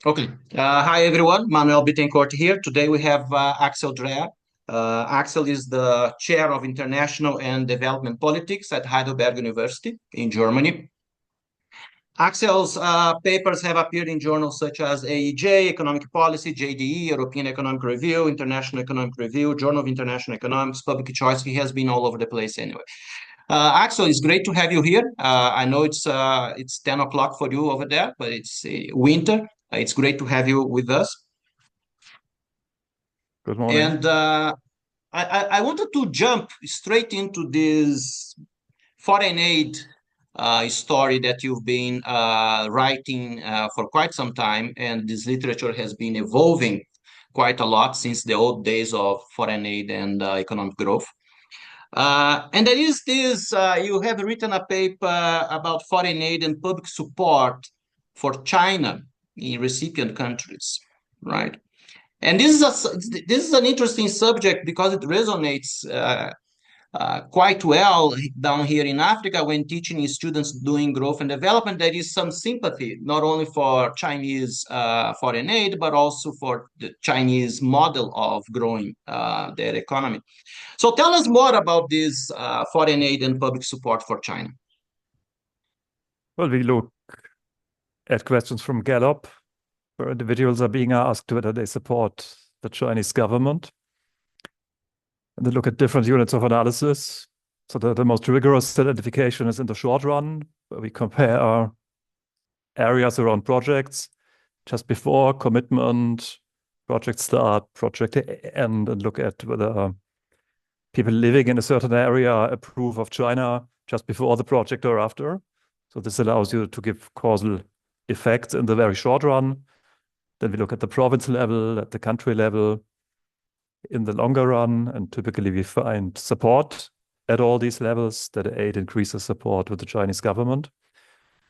Okay. Hi, everyone. Manuel Bittencourt here. Today we have Axel Dreher. Axel is the chair of international and development politics at Heidelberg University in Germany. Axel's papers have appeared in journals such as AEJ, Economic Policy, JDE, European Economic Review, International Economic Review, Journal of International Economics, Public Choice. He has been all over the place anyway. Axel, it's great to have you here. I know it's 10 o'clock for you over there, but it's winter. It's great to have you with us. Good morning. And I wanted to jump straight into this foreign aid story that you've been writing for quite some time, and this literature has been evolving quite a lot since the old days of foreign aid and economic growth. And there is this, you have written a paper about foreign aid and public support for China in recipient countries, right? And this is an interesting subject because it resonates quite well down here in Africa when teaching students doing growth and development. There is some sympathy not only for Chinese foreign aid, but also for the Chinese model of growing their economy. So tell us more about this foreign aid and public support for China. Well, we look at questions from Gallup, where individuals are being asked whether they support the Chinese government. And they look at different units of analysis. So the most rigorous identification is in the short run, where we compare areas around projects just before commitment, project start, project end, and look at whether people living in a certain area approve of China just before the project or after. So this allows you to give causal effects in the very short run. Then we look at the province level, at the country level, in the longer run, and typically we find support at all these levels, that aid increases support with the Chinese government.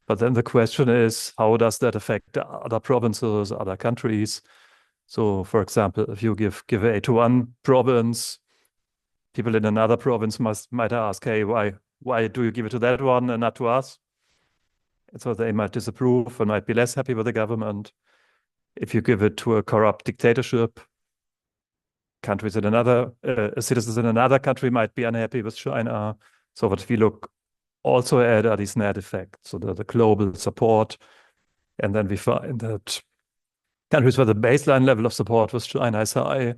But then the question is, how does that affect other provinces, other countries? So, for example, if you give aid to one province, people in another province might ask, hey, why do you give it to that one and not to us? And so they might disapprove and might be less happy with the government. If you give it to a corrupt dictatorship, citizens in another country might be unhappy with China. So what we look also at are these net effects, so the global support. And then we find that countries where the baseline level of support with China is high,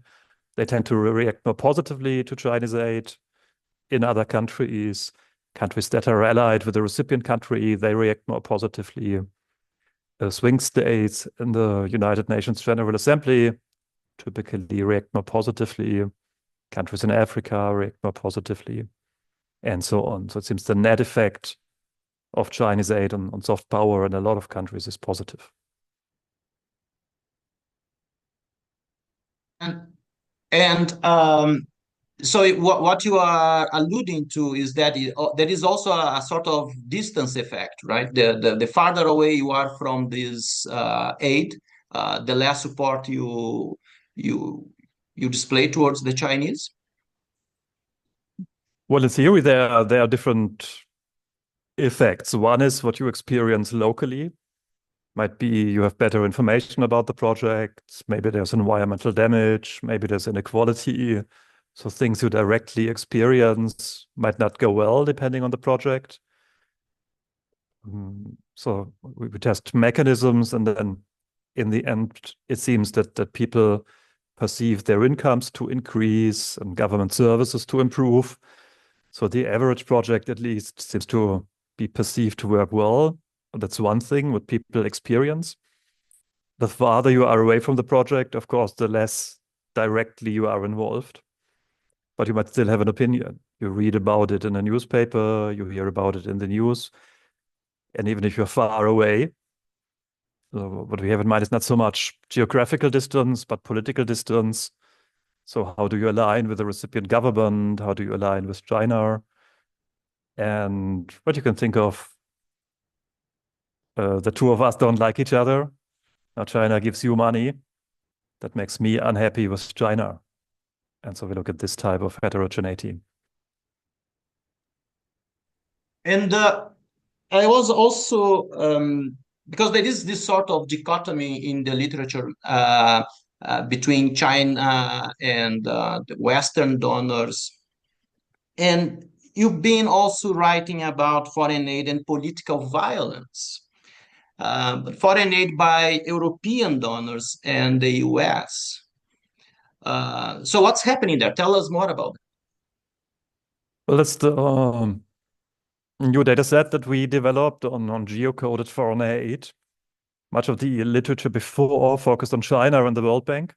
they tend to react more positively to Chinese aid. In other countries that are allied with the recipient country, they react more positively. Swing states in the United Nations General Assembly typically react more positively. Countries in Africa react more positively, and so on. So it seems the net effect of Chinese aid on soft power in a lot of countries is positive. So what you are alluding to is that there is also a sort of distance effect, right? The farther away you are from this aid, the less support you display towards the Chinese. Well, in theory, there are different effects. One is what you experience locally. Might be you have better information about the project. Maybe there's environmental damage. Maybe there's inequality. So things you directly experience might not go well depending on the project. So we test mechanisms, and then in the end, it seems that people perceive their incomes to increase and government services to improve. So the average project at least seems to be perceived to work well. That's one thing what people experience. The farther you are away from the project, of course, the less directly you are involved. But you might still have an opinion. You read about it in a newspaper, you hear about it in the news. And even if you're far away, what we have in mind is not so much geographical distance, but political distance. So how do you align with the recipient government? How do you align with China? And what you can think of, the two of us don't like each other. Now China gives you money. That makes me unhappy with China. And so we look at this type of heterogeneity. And I was also because there is this sort of dichotomy in the literature between China and the Western donors. And you've been also writing about foreign aid and political violence, but foreign aid by European donors and the US. So what's happening there? Tell us more about it. Well, that's the new data set that we developed on geocoded foreign aid. Much of the literature before focused on China and the World Bank,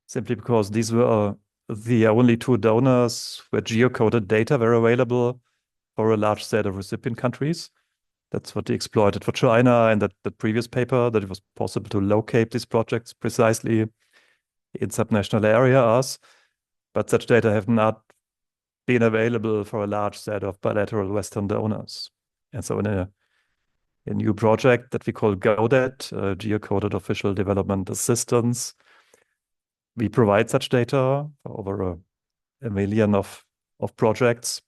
simply because these were the only two donors where geocoded data were available for a large set of recipient countries. That's what they exploited for China in that previous paper, that it was possible to locate these projects precisely in subnational areas. But such data have not been available for a large set of bilateral Western donors. And so in a new project that we call GODET, Geocoded Official Development Assistance, we provide such data for over a million of projects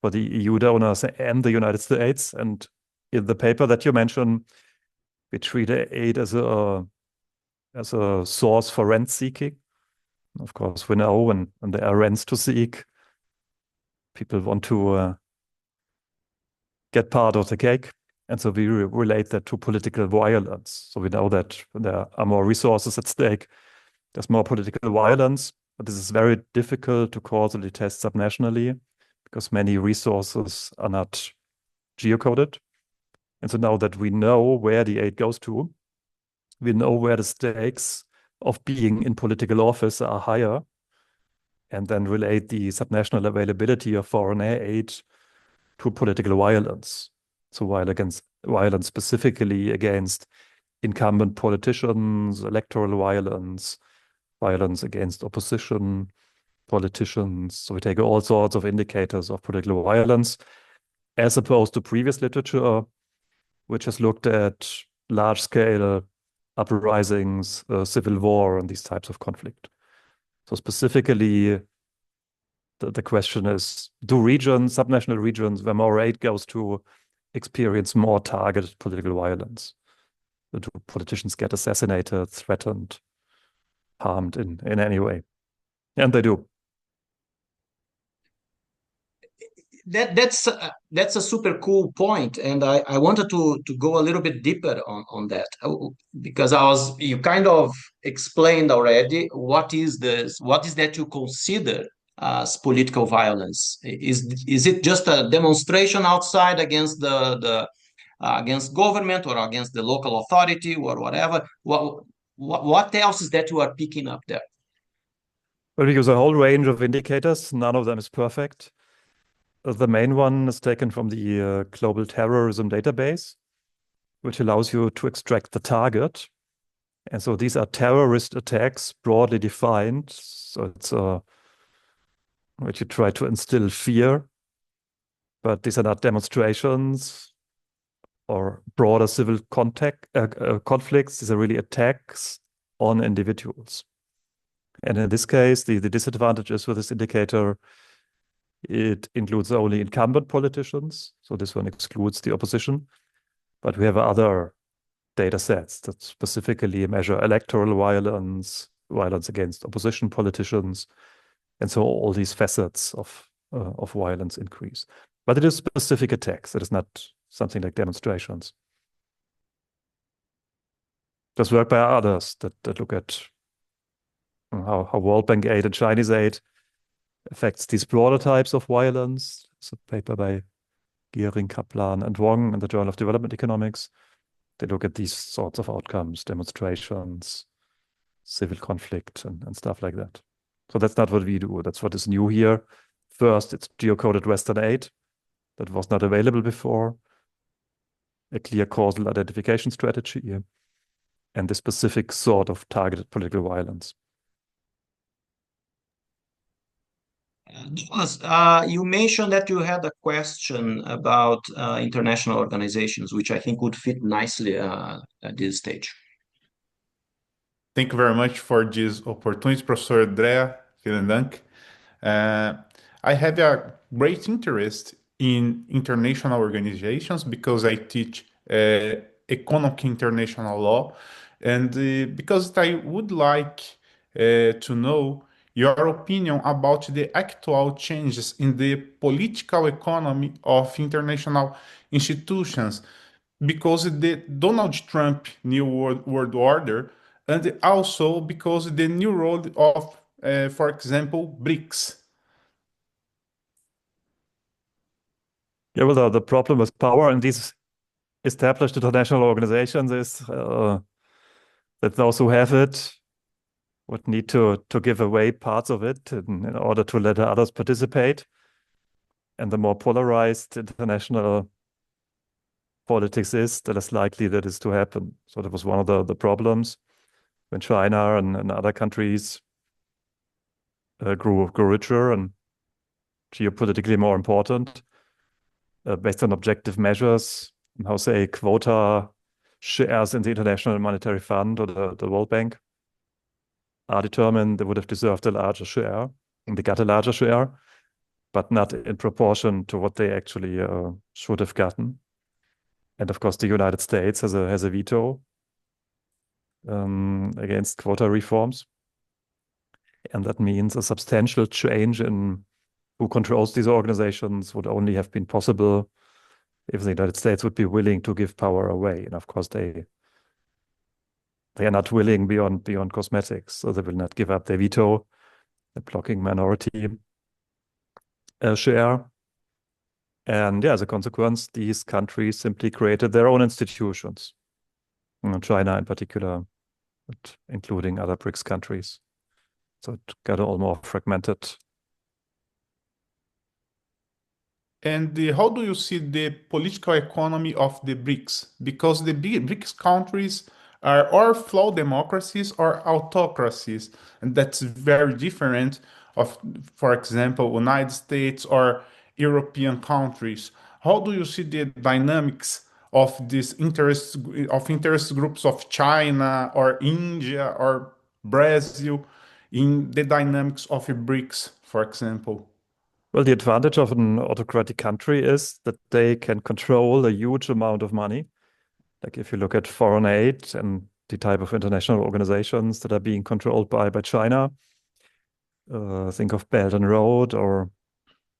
for the EU donors and the United States. And in the paper that you mentioned, we treat aid as a source for rent seeking. Of course, we know when there are rents to seek, people want to get part of the cake. And so we relate that to political violence. So we know that when there are more resources at stake, there's more political violence. But this is very difficult to causally test subnationally because many resources are not geocoded. And so now that we know where the aid goes to, we know where the stakes of being in political office are higher, and then relate the subnational availability of foreign aid to political violence. So violence specifically against incumbent politicians, electoral violence, violence against opposition politicians. So we take all sorts of indicators of political violence, as opposed to previous literature, which has looked at large-scale uprisings, civil war, and these types of conflict. So specifically, the question is, do regions, subnational regions, where more aid goes to, experience more targeted political violence? Do politicians get assassinated, threatened, harmed in any way? And they do. That's a super cool point, and I wanted to go a little bit deeper on that because you kind of explained already what is that you consider as political violence. Is it just a demonstration outside against the against government or against the local authority or whatever? What else is that you are picking up there? Well, we use a whole range of indicators. None of them is perfect. The main one is taken from the Global Terrorism Database, which allows you to extract the target. And so these are terrorist attacks, broadly defined. So it's which you try to instill fear, but these are not demonstrations or broader civil conflicts. These are really attacks on individuals. And in this case, the disadvantage is with this indicator, it includes only incumbent politicians. So this one excludes the opposition. But we have other data sets that specifically measure electoral violence, violence against opposition politicians. And so all these facets of violence increase. But it is specific attacks. It is not something like demonstrations. There's work by others that look at how World Bank aid and Chinese aid affects these broader types of violence. It's a paper by Gehring, Kaplan, and Wong in the Journal of Development Economics. They look at these sorts of outcomes, demonstrations, civil conflict, and stuff like that. So that's not what we do. That's what is new here. First, it's geocoded Western aid that was not available before, a clear causal identification strategy, and the specific sort of targeted political violence. Thomas, you mentioned that you had a question about international organizations, which I think would fit nicely at this stage. Thank you very much for this opportunity, Professor Dreher. Vielen Dank. I have a great interest in international organizations because I teach economic international law. And because I would like to know your opinion about the actual changes in the political economy of international institutions, because the Donald Trump new world order, and also because the new role of, for example, BRICS. Yeah, well, the problem with power in these established international organizations is that those who have it would need to give away parts of it in order to let others participate. And the more polarized international politics is, the less likely that is to happen. So that was one of the problems when China and other countries grew richer and geopolitically more important, based on objective measures, how say quota shares in the International Monetary Fund or the World Bank are determined. They would have deserved a larger share, and they got a larger share, but not in proportion to what they actually should have gotten. And of course, the United States has a veto against quota reforms, and that means a substantial change in who controls these organizations would only have been possible if the United States would be willing to give power away. And of course, they are not willing beyond cosmetics, so they will not give up their veto, the blocking minority share. And yeah, as a consequence, these countries simply created their own institutions, China in particular, but including other BRICS countries. So it got all more fragmented. And how do you see the political economy of the BRICS? Because the BRICS countries are or flawed democracies or autocracies, and that's very different of, for example, United States or European countries. How do you see the dynamics of these interest groups of China or India or Brazil in the dynamics of a BRICS, for example? Well, the advantage of an autocratic country is that they can control a huge amount of money. Like if you look at foreign aid and the type of international organizations that are being controlled by China, think of Belt and Road or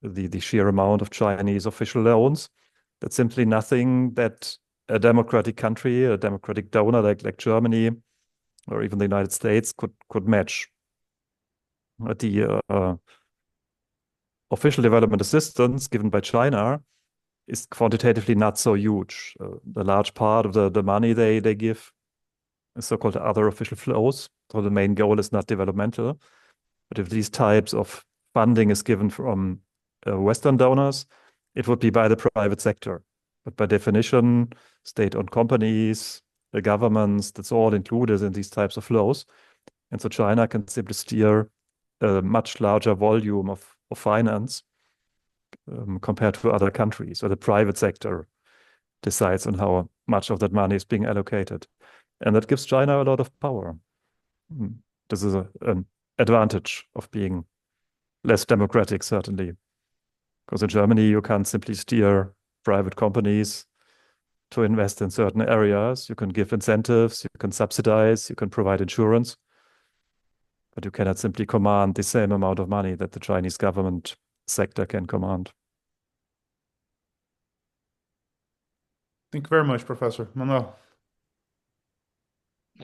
the sheer amount of Chinese official loans. That's simply nothing that a democratic country, a democratic donor like Germany or even the United States could match. The official development assistance given by China is quantitatively not so huge. The large part of the money they give is so-called other official flows. So the main goal is not developmental. But if these types of funding is given from Western donors, it would be by the private sector. But by definition, state-owned companies, the governments, that's all included in these types of flows. And so China can simply steer a much larger volume of finance compared to other countries, where the private sector decides on how much of that money is being allocated. And that gives China a lot of power. This is an advantage of being less democratic, certainly. Because in Germany, you can't simply steer private companies to invest in certain areas. You can give incentives, you can subsidize, you can provide insurance, but you cannot simply command the same amount of money that the Chinese government sector can command. Thank you very much, Professor Manuel.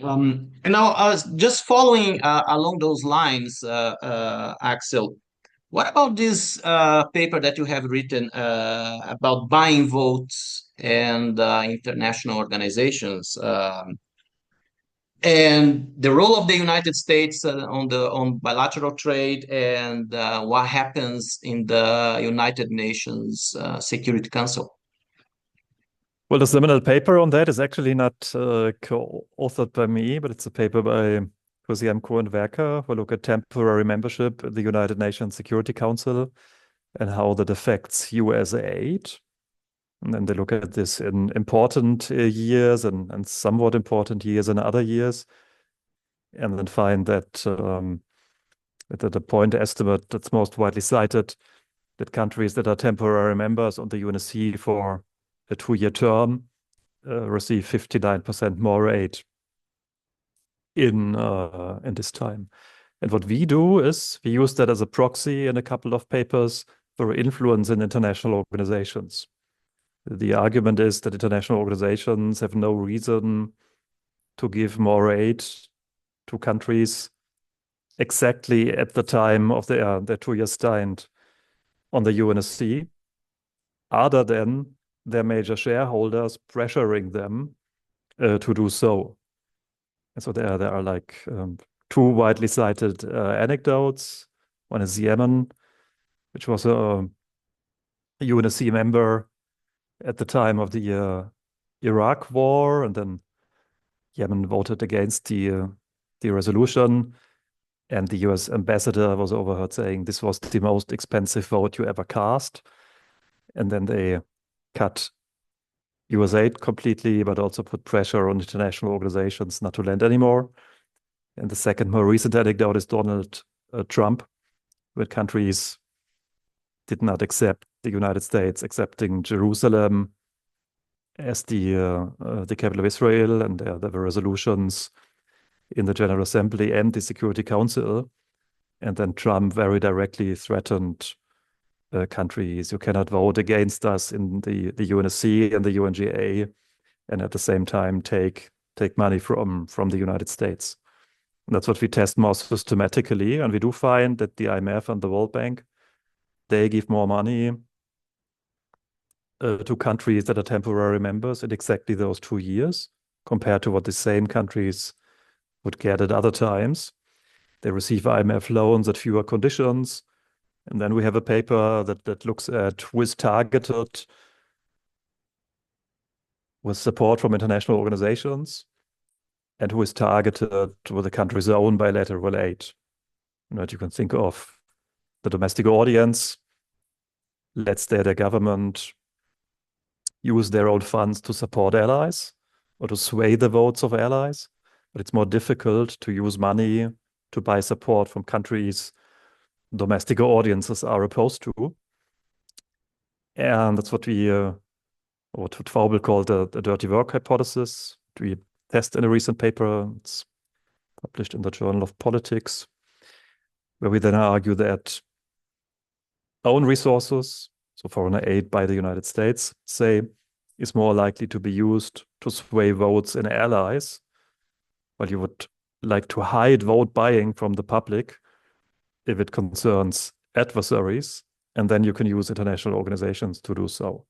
And now, just following along those lines, Axel, what about this paper that you have written about buying votes and international organizations, and the role of the United States on bilateral trade, and what happens in the United Nations Security Council? Well, the seminal paper on that is actually not co-authored by me, but it's a paper by Kosiemko and Werker, who look at temporary membership in the United Nations Security Council and how that affects US aid. And then they look at this in important years and somewhat important years in other years, and then find that the point estimate that's most widely cited, that countries that are temporary members on the UNSC for a 2-year term receive 59% more aid in this time. And what we do is we use that as a proxy in a couple of papers for influence in international organizations. The argument is that international organizations have no reason to give more aid to countries exactly at the time of their 2-year stand on the UNSC, other than their major shareholders pressuring them to do so. And so there are like two widely cited anecdotes. One is Yemen, which was a UNSC member at the time of the Iraq War, and then Yemen voted against the resolution, and the US ambassador was overheard saying this was the most expensive vote you ever cast. And then they cut US aid completely, but also put pressure on international organizations not to lend anymore. And the second more recent anecdote is Donald Trump, where countries did not accept the United States accepting Jerusalem as the capital of Israel, and there were resolutions in the General Assembly and the Security Council. And then Trump very directly threatened countries, you cannot vote against us in the UNSC and the UNGA, and at the same time take money from the United States. And that's what we test more systematically, and we do find that the IMF and the World Bank, they give more money to countries that are temporary members in exactly those 2 years compared to what the same countries would get at other times. They receive IMF loans at fewer conditions. And then we have a paper that looks at who is targeted with support from international organizations and who is targeted with the country's own bilateral aid. You can think of the domestic audience. Let's say the government use their own funds to support allies or to sway the votes of allies, but it's more difficult to use money to buy support from countries domestic audiences are opposed to. And that's what what Faubel called the dirty work hypothesis. We test in a recent paper, it's published in the Journal of Politics, where we then argue that own resources, so foreign aid by the United States, say, is more likely to be used to sway votes in allies, while you would like to hide vote buying from the public if it concerns adversaries, and then you can use international organizations to do so.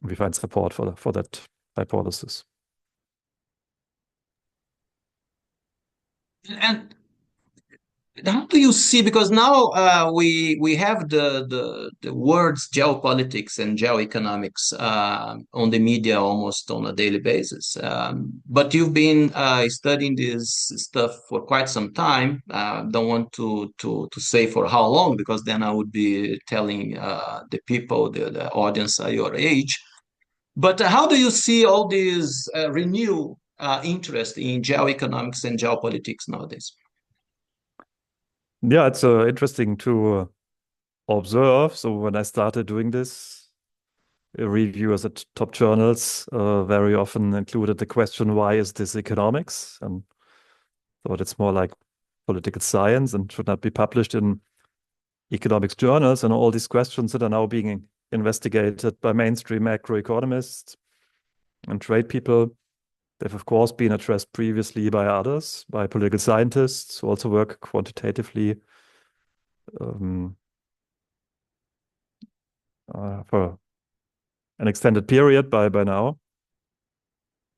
We find support for that hypothesis. And how do you see, because now we have the words geopolitics and geoeconomics on the media almost on a daily basis. But you've been studying this stuff for quite some time. Don't want to say for how long, because then I would be telling the people, the audience your age. But how do you see all this renewed interest in geoeconomics and geopolitics nowadays? Yeah, it's interesting to observe. So when I started doing this, reviewers at top journals very often included the question, why is this economics? And thought it's more like political science and should not be published in economics journals. And all these questions that are now being investigated by mainstream macroeconomists and trade people, they've of course been addressed previously by others, by political scientists who also work quantitatively for an extended period by now.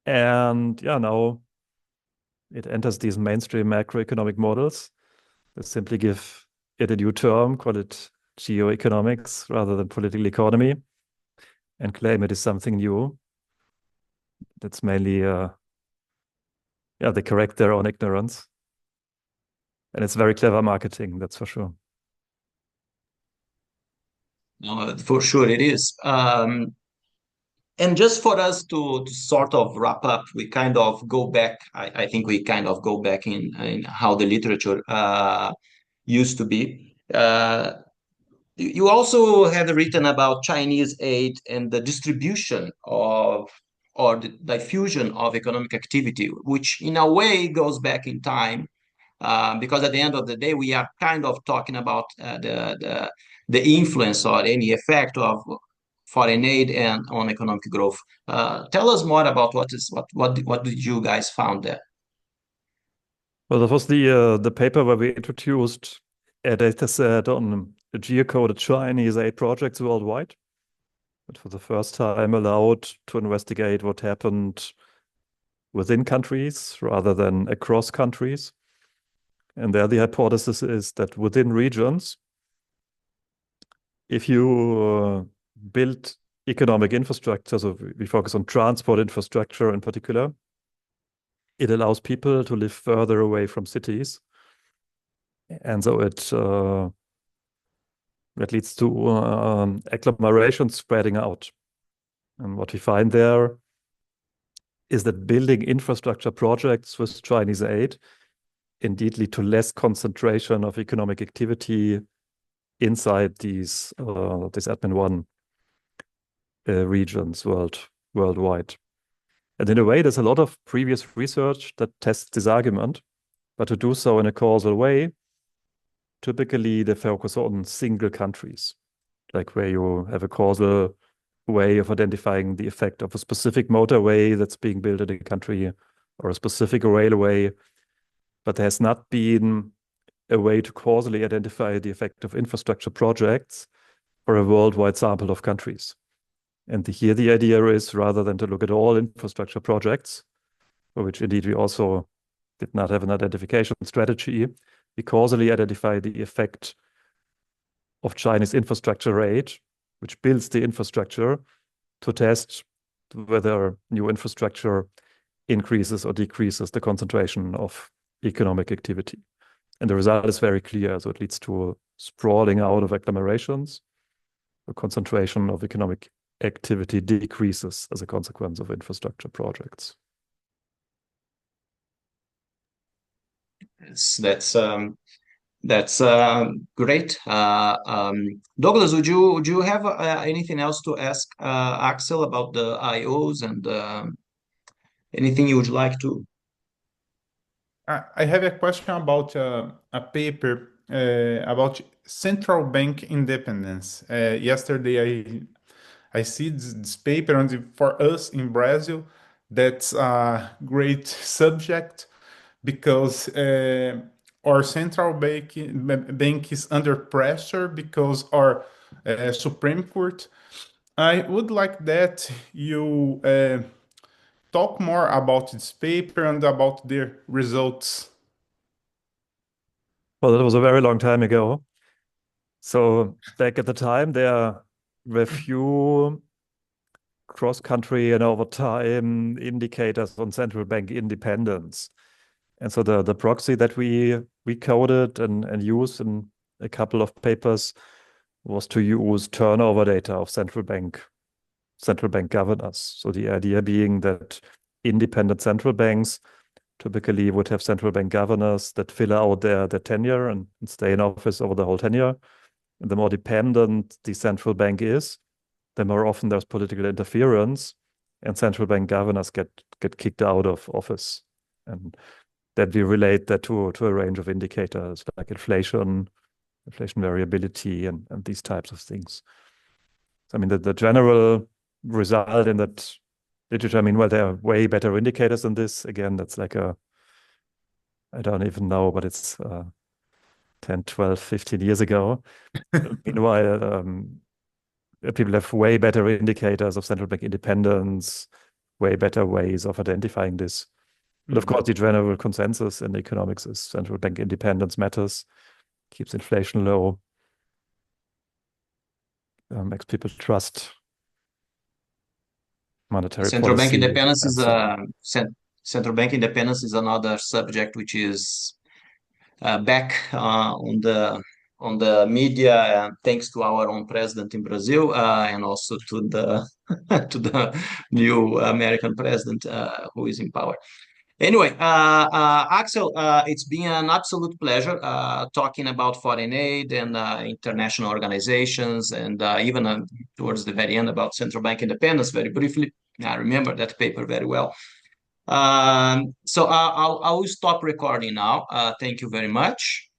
And yeah, now it enters these mainstream macroeconomic models that simply give it a new term, call it geoeconomics rather than political economy, and claim it is something new. That's mainly, they correct their own ignorance. And it's very clever marketing, that's for sure. No, for sure it is. And just for us to sort of wrap up, we kind of go back. I think we kind of go back in how the literature used to be. You also had written about Chinese aid and the distribution of or the diffusion of economic activity, which in a way goes back in time, because at the end of the day, we are kind of talking about the influence or any effect of foreign aid and on economic growth. Tell us more about what did you guys found there? Well, that was the paper where we introduced a data set on geocoded Chinese aid projects worldwide, but for the first time allowed to investigate what happened within countries rather than across countries. And there the hypothesis is that within regions, if you build economic infrastructure, so we focus on transport infrastructure in particular, it allows people to live further away from cities. And so it leads to agglomeration spreading out. And what we find there is that building infrastructure projects with Chinese aid indeed lead to less concentration of economic activity inside these admin one regions worldwide. And in a way, there's a lot of previous research that tests this argument, but to do so in a causal way, typically they focus on single countries, like where you have a causal way of identifying the effect of a specific motorway that's being built in a country or a specific railway, but there has not been a way to causally identify the effect of infrastructure projects for a worldwide sample of countries. And here the idea is, rather than to look at all infrastructure projects, for which indeed we also did not have an identification strategy, we causally identify the effect of Chinese infrastructure aid, which builds the infrastructure, to test whether new infrastructure increases or decreases the concentration of economic activity. And the result is very clear. So it leads to sprawling out of agglomerations. The concentration of economic activity decreases as a consequence of infrastructure projects. That's great. Douglas, would you have anything else to ask Axel about the IOs and anything you would like to? I have a question about a paper about central bank independence. Yesterday, I see this paper, and for us in Brazil, that's a great subject because our central bank is under pressure because our Supreme Court. I would like that you talk more about this paper and about the results. Well, that was a very long time ago. So back at the time, there were few cross-country and over time indicators on central bank independence. And so the proxy that we coded and used in a couple of papers was to use turnover data of central bank governors. So the idea being that independent central banks typically would have central bank governors that fill out their tenure and stay in office over the whole tenure. And the more dependent the central bank is, the more often there's political interference, and central bank governors get kicked out of office. And that we relate that to a range of indicators like inflation variability, and these types of things. So, I mean, the general result in that literature, I mean, well, there are way better indicators than this. Again, that's like I don't even know, but it's 10, 12, 15 years ago. Meanwhile, people have way better indicators of central bank independence, way better ways of identifying this. But of course, the general consensus in economics is central bank independence matters, keeps inflation low, makes people trust monetary Central bank policy. independence is So central bank independence is another subject which is back on the media, thanks to our own president in Brazil, and also to the to the new American president who is in power. Anyway, Axel, it's been an absolute pleasure talking about foreign aid and international organizations, and even towards the very end about central bank independence, very briefly. I remember that paper very well. So I will stop recording now. Thank you very much.